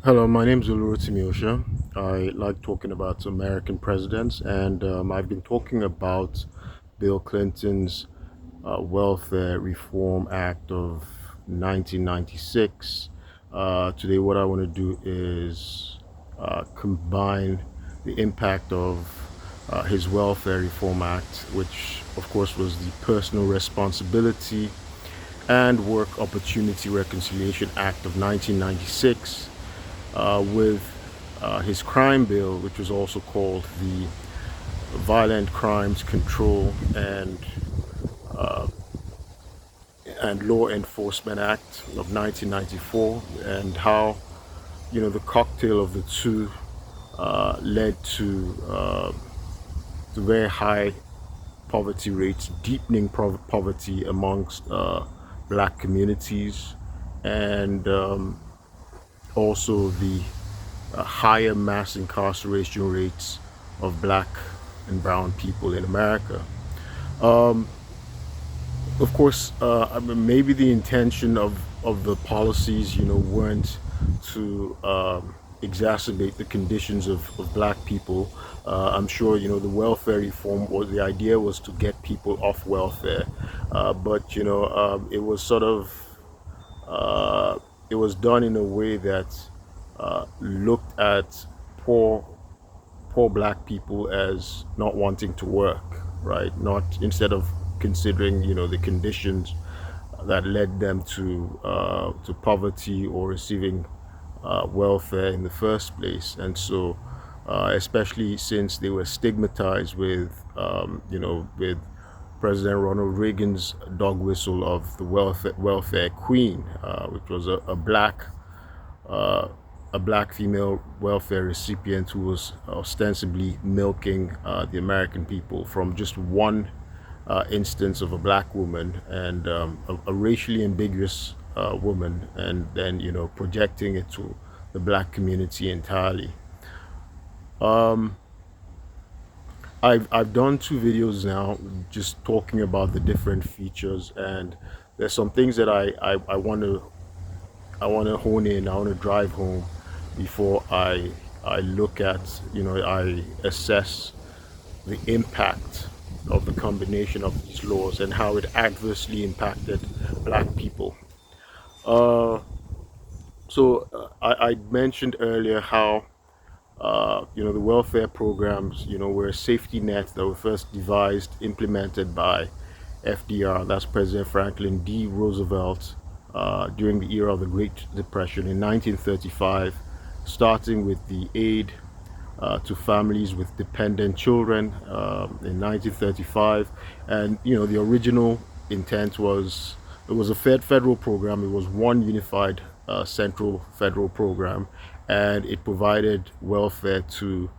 Hello, my name is Olu Osha. I like talking about American presidents, and I've been talking about Bill Clinton's Welfare Reform Act of 1996. Today, what I want to do is combine the impact of his Welfare Reform Act, which, of course, was the Personal Responsibility and Work Opportunity Reconciliation Act of 1996 with his crime bill, which was also called the Violent Crimes Control and Law Enforcement Act of 1994, and how the cocktail of the two led to very high poverty rates, deepening poverty amongst black communities, and also the higher mass incarceration rates of black and brown people in America. Um, of course, I mean, maybe the intention of the policies, weren't to exacerbate the conditions of black people. I'm sure, the welfare reform, or the idea was to get people off welfare, but it was sort of it was done in a way that looked at poor poor black people as not wanting to work, right? Not instead of considering the conditions that led them to poverty or receiving welfare in the first place. And so, especially since they were stigmatized with with President Ronald Reagan's dog whistle of the welfare queen, which was uh, a black female welfare recipient who was ostensibly milking the American people from just one instance of a black woman and a racially ambiguous woman, and then projecting it to the black community entirely. Um, I've done two videos now just talking about the different features, and there's some things that I want to hone in. I want to drive home before I look at I assess the impact of the combination of these laws and how it adversely impacted black people. Uh, I mentioned earlier how the welfare programs were a safety net that were first devised, implemented by FDR, that's President Franklin D. Roosevelt, during the era of the Great Depression in 1935, starting with the aid to families with dependent children in 1935. And the original intent was it was a federal program. It was one unified central federal program, and it provided welfare to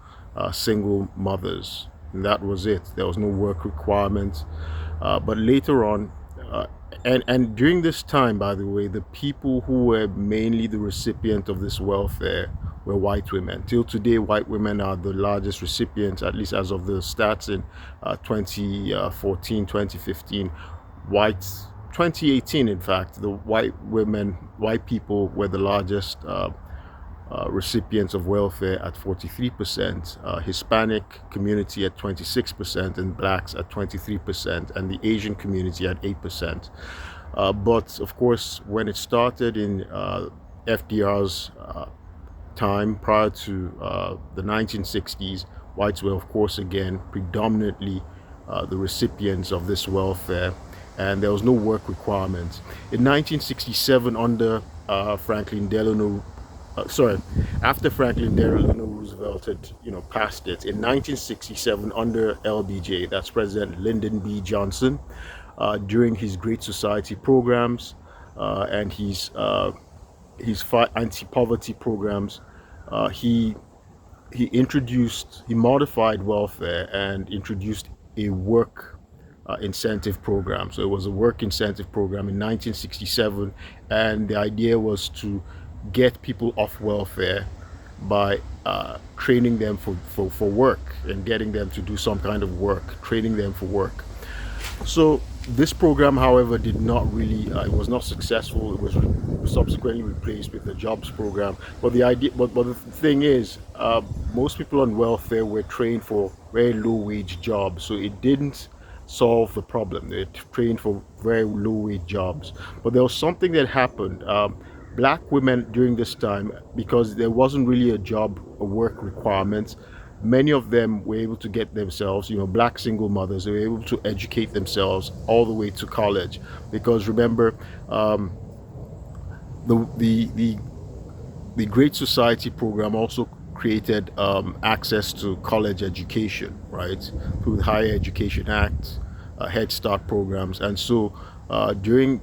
single mothers. And that was it. There was no work requirement. But later on, uh, and during this time, by the way, the people who were mainly the recipient of this welfare were white women. Till today, white women are the largest recipients, at least as of the stats in 2014, 2015. Whites, 2018, in fact, the white people were the largest recipients of welfare at 43%, Hispanic community at 26%, and blacks at 23%, and the Asian community at 8%. But of course, when it started in FDR's time prior to the 1960s, whites were, of course, again predominantly the recipients of this welfare, and there was no work requirement. In 1967, under Franklin Delano sorry, after Franklin Delano Roosevelt had, passed it in 1967 under LBJ, that's President Lyndon B. Johnson, during his Great Society programs and his anti-poverty programs, he he modified welfare and introduced a work incentive program. So it was a work incentive program in 1967, and the idea was to get people off welfare by training them for work and getting them to do some kind of work, training them for work. So This program, however, did not really, it was not successful. It was subsequently replaced with the jobs program. But the idea, but the thing is, most people on welfare were trained for very low wage jobs, so it didn't solve the problem. They trained for very low wage jobs. But there was something that happened. Black women during this time, because there wasn't really a job, a work requirement, many of them were able to get themselves, black single mothers, they were able to educate themselves all the way to college. Because remember, the the the, the Great Society program also created access to college education, right, through the Higher Education Act, Head Start programs. And so during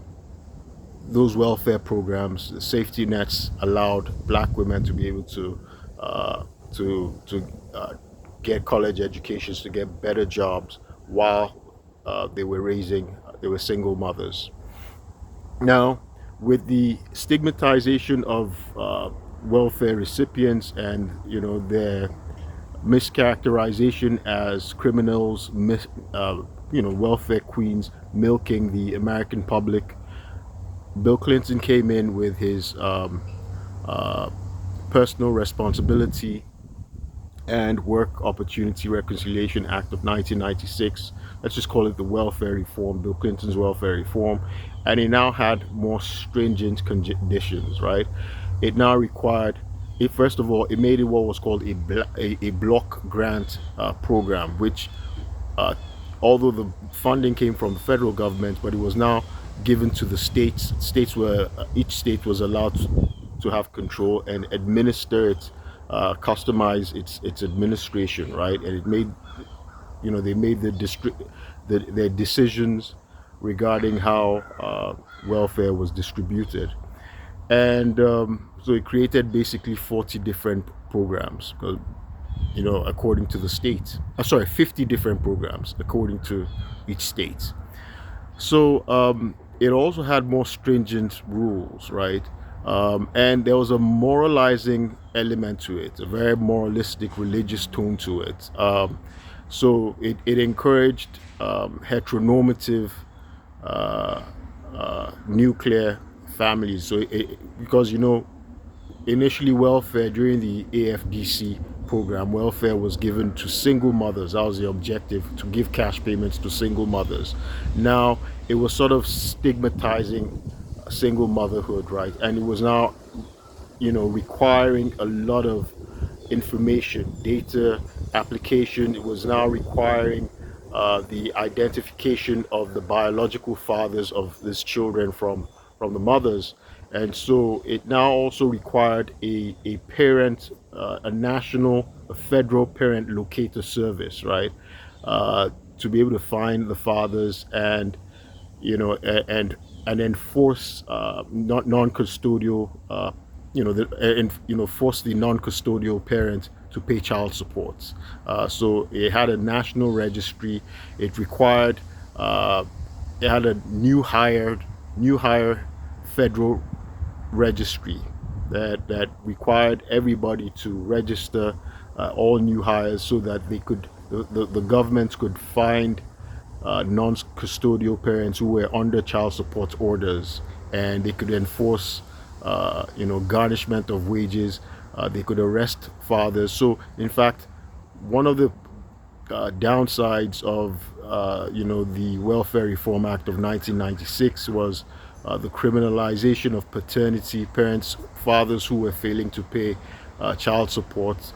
those welfare programs, the safety nets allowed black women to be able to uh, to get college educations, to get better jobs while they were single mothers. Now, with the stigmatization of welfare recipients and their mischaracterization as criminals, welfare queens milking the American public, Bill Clinton came in with his uh, personal responsibility and Work Opportunity Reconciliation Act of 1996. Let's just call it the welfare reform, Bill Clinton's welfare reform. And it now had more stringent conditions, right? It now required, first of all, it made it what was called a block grant program, which, uh, although the funding came from the federal government, but it was now given to the states. States were Each state was allowed to have control and administer it, customize its administration, right? And it made they made their decisions regarding how welfare was distributed. And so it created basically 40 different programs, according to the state. Sorry, 50 different programs according to each state. So it also had more stringent rules, right? And there was a moralizing element to it, a very moralistic religious tone to it. So it encouraged heteronormative uh, nuclear families. So because initially welfare during the AFDC program, welfare was given to single mothers. That was the objective, to give cash payments to single mothers. Now it was sort of stigmatizing single motherhood, right? And it was now requiring a lot of information, data application. It was now requiring the identification of the biological fathers of these children from the mothers. And so it now also required a parent, a national, a federal parent locator service, right? To be able to find the fathers and and enforce non-custodial, and force the non-custodial parent to pay child support. So it had a national registry. It required it had a new hire federal registry that required everybody to register, all new hires, so that the government could find non-custodial parents who were under child support orders, and they could enforce, garnishment of wages. They could arrest fathers. So, in fact, one of the downsides of the Welfare Reform Act of 1996 was the criminalization of paternity. Parents, fathers who were failing to pay child support,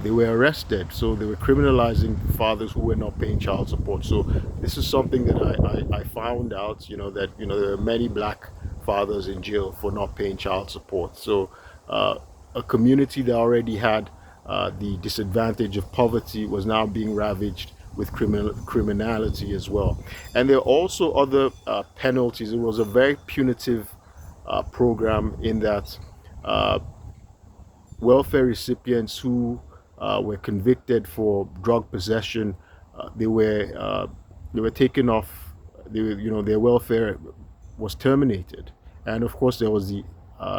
they were arrested. So they were criminalizing fathers who were not paying child support. So this is something that I found out, that there are many black fathers in jail for not paying child support. So a community that already had the disadvantage of poverty was now being ravaged with criminality as well. And there are also other penalties. It was a very punitive program, in that uh, welfare recipients who were convicted for drug possession, they were taken off. Their welfare was terminated, and of course there was the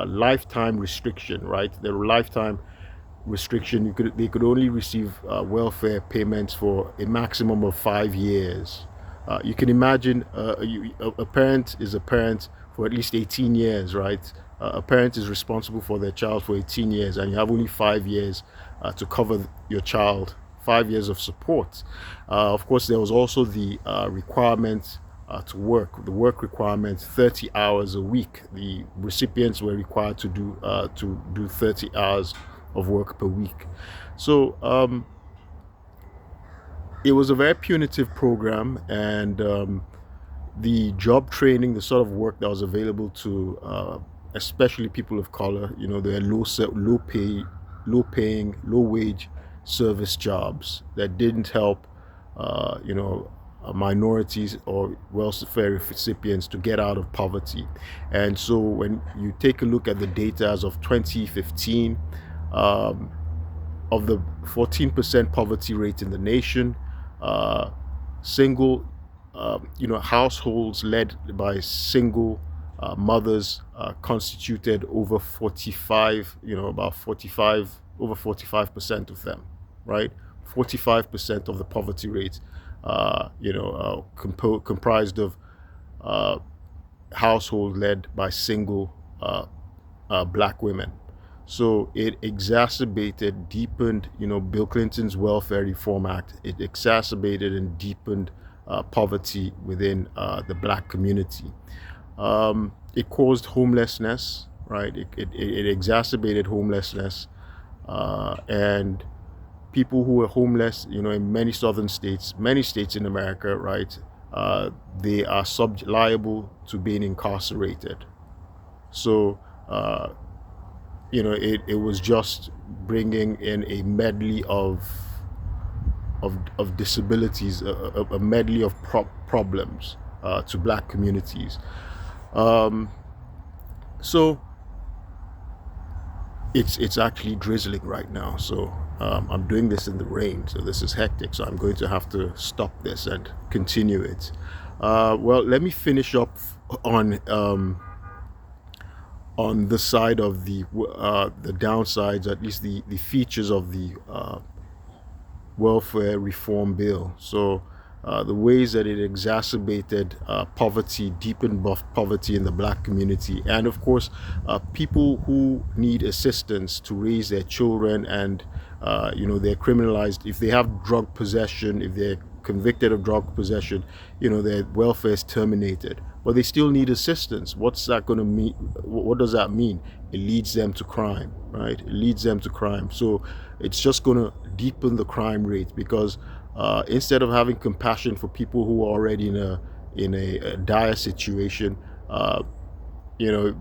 lifetime restriction. Right, the lifetime restriction. They could only receive welfare payments for a maximum of 5 years. You can imagine a parent is a parent for at least 18 years, right? A parent is responsible for their child for 18 years, and you have only 5 years to cover your child, 5 years of support. Of course, there was also the requirement to work, the work requirement, 30 hours a week. The recipients were required to do 30 hours of work per week. So it was a very punitive program, and the job training, the sort of work that was available to especially people of color, they are low paying, low wage service jobs that didn't help, minorities or welfare recipients to get out of poverty. And so when you take a look at the data as of 2015, um, of the 14% poverty rate in the nation, uh, single, households led by single mothers constituted over 45, about 45, over 45% of them, right? 45% of the poverty rate, comprised of uh, household led by single black women. So it exacerbated, deepened, Bill Clinton's Welfare Reform Act. It exacerbated and deepened poverty within the black community. It caused homelessness, right? It exacerbated homelessness, and people who were homeless, in many states in America, right? They are liable to being incarcerated. So, it was just bringing in a medley of disabilities, a medley of problems to black communities. Um, so it's actually drizzling right now. So I'm doing this in the rain. So this is hectic. So I'm going to have to stop this and continue it. Well, let me finish up on the side of the downsides, at least the features of the welfare reform bill. So the ways that it exacerbated poverty, deepened poverty in the black community, and of course, people who need assistance to raise their children, and they're criminalized if they have drug possession, if they're convicted of drug possession, their welfare is terminated, but they still need assistance. What's that going to mean? What does that mean? It leads them to crime, right? It leads them to crime. So it's just going to deepen the crime rate, because instead of having compassion for people who are already in a dire situation, uh, you know,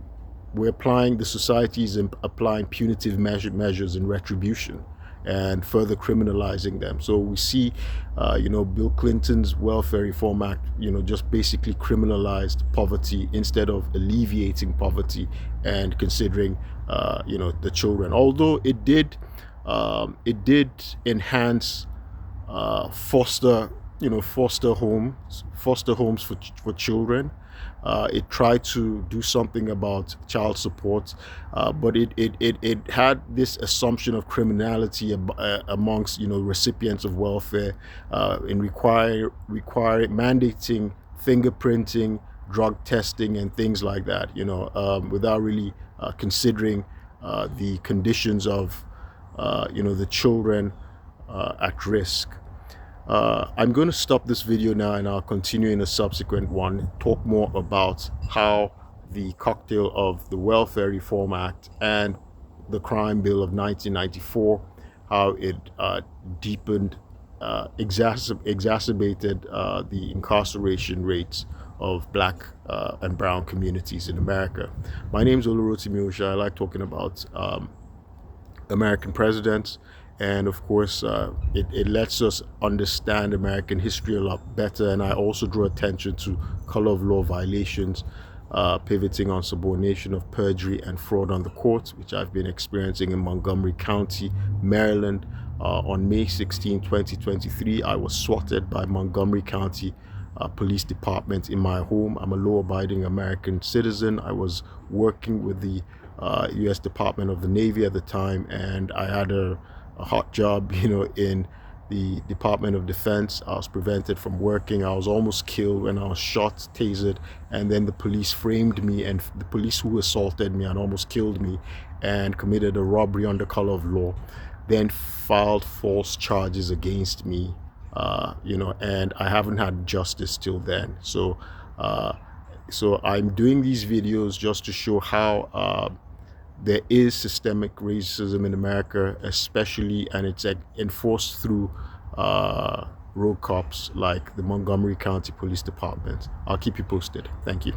the society is applying punitive measures and retribution, and further criminalizing them. So we see, Bill Clinton's Welfare Reform Act, just basically criminalized poverty instead of alleviating poverty and considering, the children. Although it did enhance foster homes for children. It tried to do something about child support, but it had this assumption of criminality amongst recipients of welfare, in mandating fingerprinting, drug testing, and things like that. Without really considering the conditions of the children at risk. I'm going to stop this video now, and I'll continue in a subsequent one, talk more about how the cocktail of the Welfare Reform Act and the Crime Bill of 1994, how it deepened, exacerbated the incarceration rates of black and brown communities in America. My name is Olu Osha. I like talking about American presidents, and of course it lets us understand American history a lot better. And I also draw attention to color of law violations, pivoting on subordination of perjury and fraud on the courts, which I've been experiencing in Montgomery County, Maryland. On May 16, 2023, I was swatted by Montgomery County Police Department in my home. I'm a law-abiding American citizen. I was working with the U.S. Department of the Navy at the time, and I had a hot job, in the Department of Defense. I was prevented from working. I was almost killed when I was shot, tasered, and then the police framed me, and the police who assaulted me and almost killed me and committed a robbery under color of law, then filed false charges against me, and I haven't had justice till then. So I'm doing these videos just to show how there is systemic racism in America, especially, and it's enforced through road cops like the Montgomery County Police Department. I'll keep you posted. Thank you.